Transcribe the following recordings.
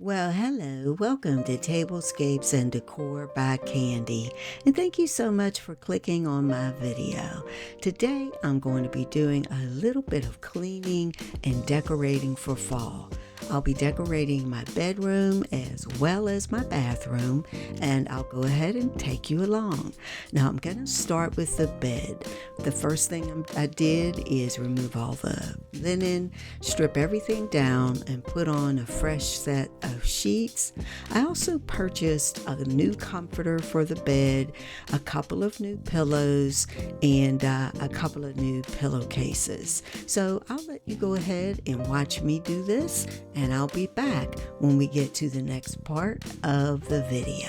Well, hello. Welcome to Tablescapes and Decor by Candy. And thank you so much for clicking on my video. Today, I'm going to be doing a little bit of cleaning and decorating for fall. I'll be decorating my bedroom as well as my bathroom, and I'll go ahead and take you along. Now, I'm going to start with the bed. The first thing I did is remove all the linen, strip everything down, and put on a fresh set of sheets. I also purchased a new comforter for the bed, a couple of new pillows, and a couple of new pillowcases. So I'll let you go ahead and watch me do this, and I'll be back when we get to the next part of the video.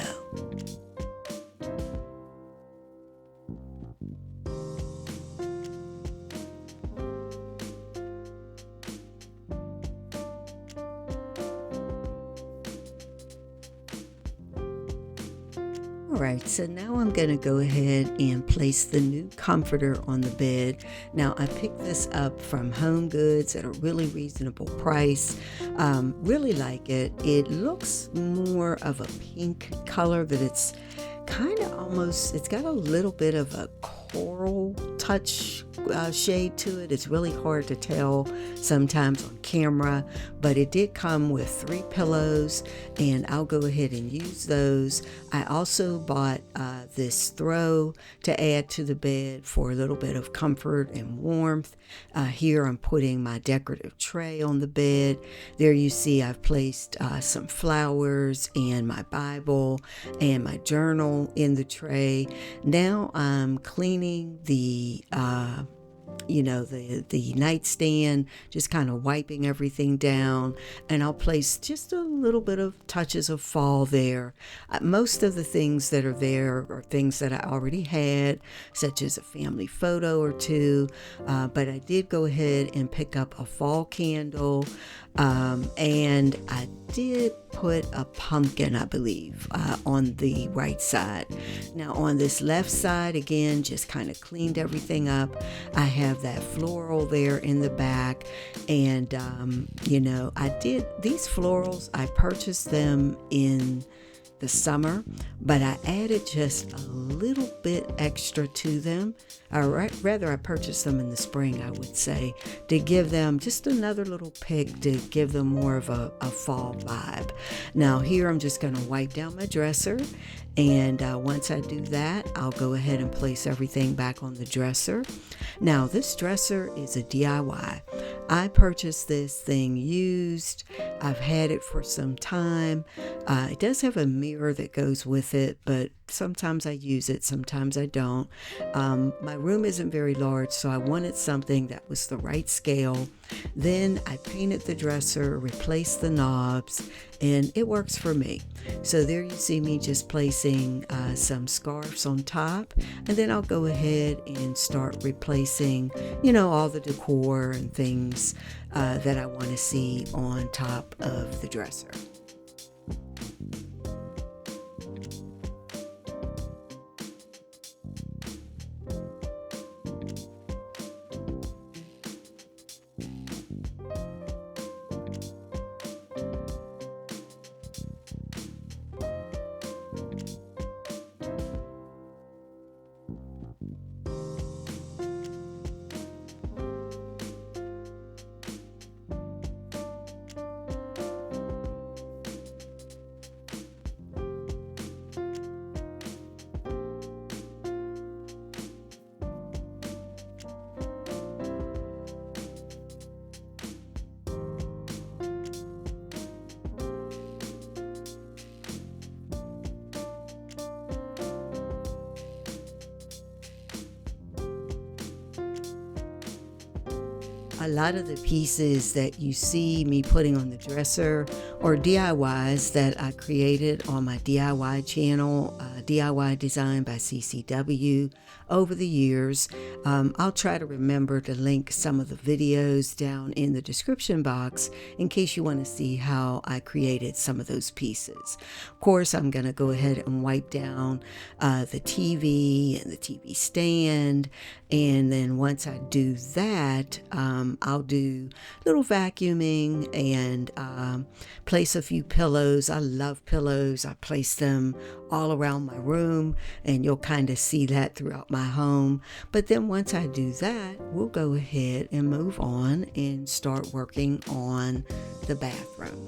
Alright, so now I'm going to go ahead and place the new comforter on the bed. Now I picked this up from Home Goods at a really reasonable price. Really like it. It looks more of a pink color, but it's kind of almost, it's got a little bit of a coral touch shade to it. It's really hard to tell sometimes on camera, but it did come with 3 pillows, and I'll go ahead and use those. I also bought this throw to add to the bed for a little bit of comfort and warmth. Here I'm putting my decorative tray on the bed. There you see I've placed some flowers and my Bible and my journal in the tray. Now I'm cleaning the nightstand, just kind of wiping everything down, and I'll place just a little bit of touches of fall there. Most of the things that are there are things that I already had, such as a family photo or two, but I did go ahead and pick up a fall candle, and I did put a pumpkin, I believe, on the right side. Now on this left side, again, just kind of cleaned everything up. I have that floral there in the back, and I did these florals. I purchased them in the summer, but I added just a little bit extra to them. Or rather, I purchased them in the spring, I would say, to give them just another little pick to give them more of a fall vibe. Now here I'm just going to wipe down my dresser, and once I do that, I'll go ahead and place everything back on the dresser. Now this dresser is a DIY. I purchased this thing used. I've had it for some time. It does have a mirror that goes with it, but sometimes I use it, sometimes I don't. My room isn't very large, so I wanted something that was the right scale. Then I painted the dresser, replaced the knobs, and it works for me. So there you see me just placing some scarves on top, and then I'll go ahead and start replacing, all the decor and things that I want to see on top of the dresser. A lot of the pieces that you see me putting on the dresser or DIYs that I created on my DIY channel, DIY design by CCW over the years. I'll try to remember to link some of the videos down in the description box in case you want to see how I created some of those pieces. Of course, I'm going to go ahead and wipe down the TV and the TV stand, and then once I do that, I'll do little vacuuming and place a few pillows. I love pillows. I place them all around my room, and you'll kind of see that throughout my home. But then once I do that, we'll go ahead and move on and start working on the bathroom.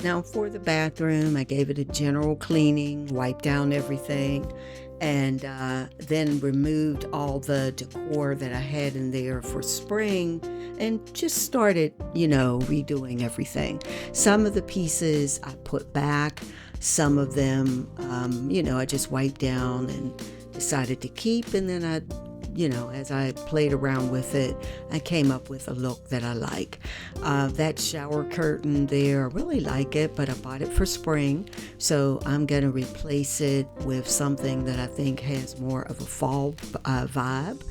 Now for the bathroom, I gave it a general cleaning, wiped down everything, and then removed all the decor that I had in there for spring and just started, redoing everything. Some of the pieces I put back, some of them, I just wiped down and decided to keep, and then as I played around with it, I came up with a look that I like. That shower curtain there, I really like it, but I bought it for spring, so I'm going to replace it with something that I think has more of a fall vibe.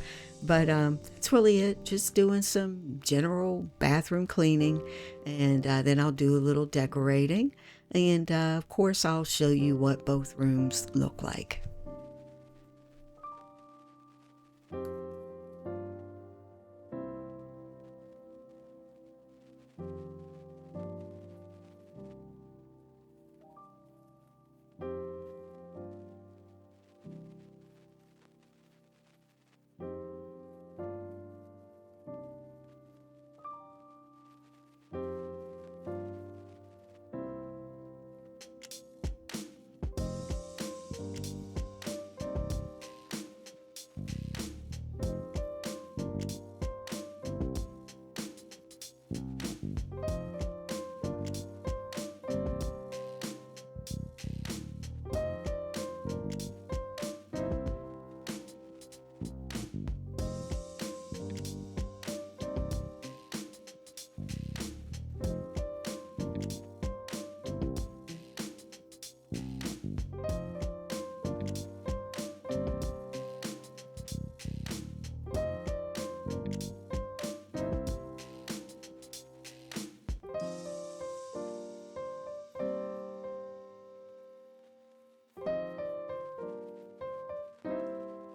But that's really it, just doing some general bathroom cleaning, and then I'll do a little decorating, and of course I'll show you what both rooms look like.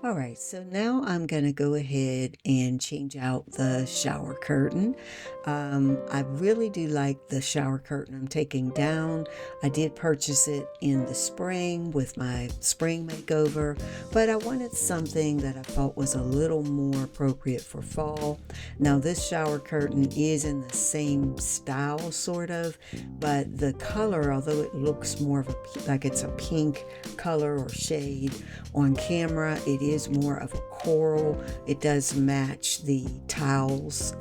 All right, so now I'm going to go ahead and change out the shower curtain. I really do like the shower curtain I'm taking down. I did purchase it in the spring with my spring makeover, but I wanted something that I thought was a little more appropriate for fall. Now, this shower curtain is in the same style, sort of, but the color, although it looks more of like it's a pink color or shade on camera, it is more of a coral. It does match the towels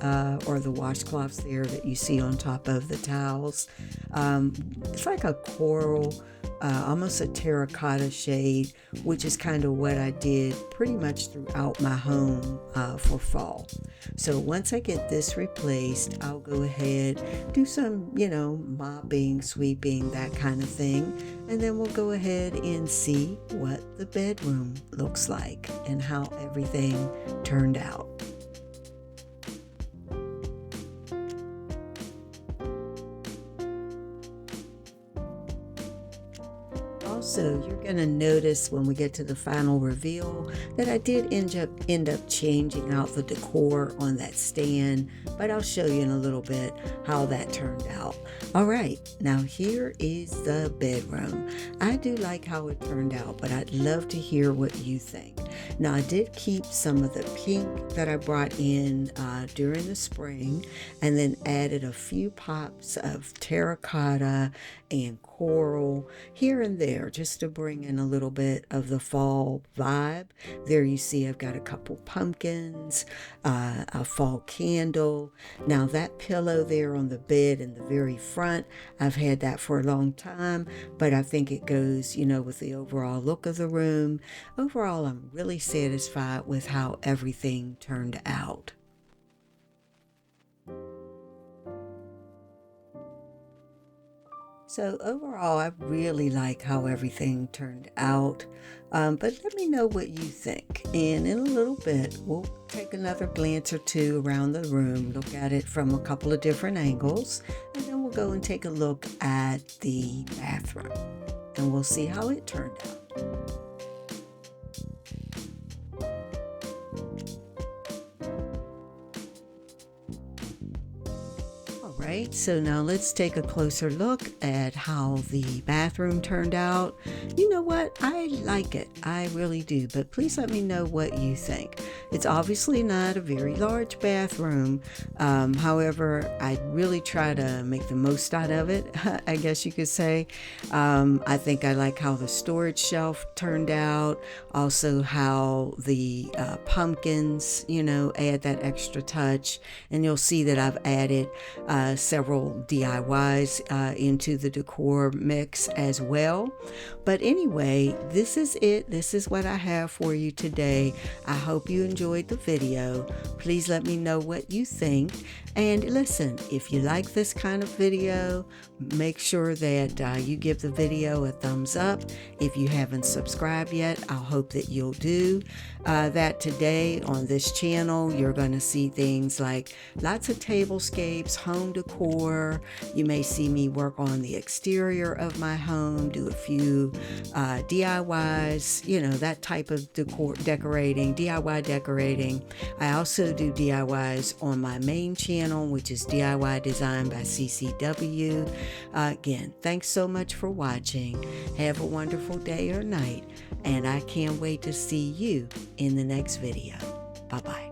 or the washcloths there that you see on top of the towels. It's like a coral, almost a terracotta shade, which is kind of what I did pretty much throughout my home for fall. So once I get this replaced, I'll go ahead, do some, mopping, sweeping, that kind of thing. And then we'll go ahead and see what the bedroom looks like and how everything turned out. Also, you're going to notice when we get to the final reveal that I did end up changing out the decor on that stand, but I'll show you in a little bit how that turned out. All right, now here is the bedroom. I do like how it turned out, but I'd love to hear what you think. Now, I did keep some of the pink that I brought in during the spring, and then added a few pops of terracotta and coral here and there just to bring in a little bit of the fall vibe. There you see I've got a couple pumpkins, a fall candle. Now that pillow there on the bed in the very front, I've had that for a long time, but I think it goes, with the overall look of the room. Overall, I'm really satisfied with how everything turned out. So overall, I really like how everything turned out, but let me know what you think. And in a little bit, we'll take another glance or two around the room, look at it from a couple of different angles, and then we'll go and take a look at the bathroom, and we'll see how it turned out. Right, so now let's take a closer look at how the bathroom turned out. You know what? I like it. I really do. But please let me know what you think. It's obviously not a very large bathroom. However, I really try to make the most out of it, I guess you could say. I think I like how the storage shelf turned out. Also how the pumpkins, add that extra touch. And you'll see that I've added several DIYs into the decor mix as well. But anyway, this is it. This is what I have for you today. I hope you enjoyed the video. Please let me know what you think. And listen, if you like this kind of video, make sure that you give the video a thumbs up. If you haven't subscribed yet, I hope that you'll do that today on this channel. You're going to see things like lots of tablescapes, home decor. You may see me work on the exterior of my home, do a few DIYs, that type of decorating, DIY decorating. I also do DIYs on my main channel, which is DIY Design by CCW. Again, thanks so much for watching. Have a wonderful day or night, and I can't wait to see you in the next video. Bye-bye.